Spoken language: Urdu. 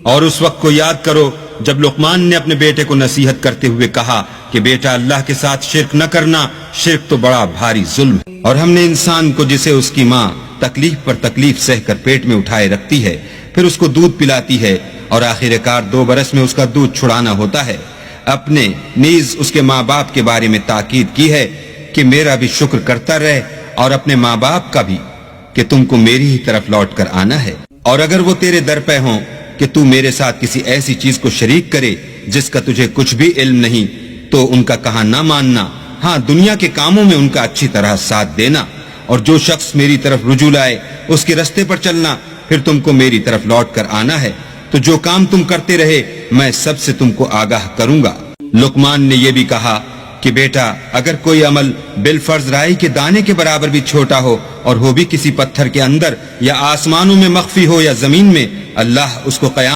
اور اس وقت کو یاد کرو جب لقمان نے اپنے بیٹے کو نصیحت کرتے ہوئے کہا کہ بیٹا اللہ کے ساتھ شرک نہ کرنا، شرک تو بڑا بھاری ظلم ہے۔ اور ہم نے انسان کو جسے اس کی ماں تکلیف پر تکلیف سہ کر پیٹ میں اٹھائے رکھتی ہے، پھر اس کو دودھ پلاتی ہے اور آخر کار 2 برس میں اس کا دودھ چھڑانا ہوتا ہے، اپنے نیز اس کے ماں باپ کے بارے میں تاکید کی ہے کہ میرا بھی شکر کرتا رہے اور اپنے ماں باپ کا بھی، کہ تم کو میری ہی طرف لوٹ کر آنا ہے۔ اور اگر وہ تیرے در پہ ہوں کہ تو میرے ساتھ کسی ایسی چیز کو شریک کرے جس کا تجھے کچھ بھی علم نہیں، تو ان کا کہا نہ ماننا، ہاں دنیا کے کاموں میں ان کا اچھی طرح ساتھ دینا، اور جو شخص میری طرف رجوع لائے اس کے رستے پر چلنا، پھر تم کو میری طرف لوٹ کر آنا ہے، تو جو کام تم کرتے رہے میں سب سے تم کو آگاہ کروں گا۔ لقمان نے یہ بھی کہا کہ بیٹا اگر کوئی عمل بالفرض رائی کے دانے کے برابر بھی چھوٹا ہو اور ہو بھی کسی پتھر کے اندر یا آسمانوں میں مخفی ہو یا زمین میں، اللہ اس کو قیامت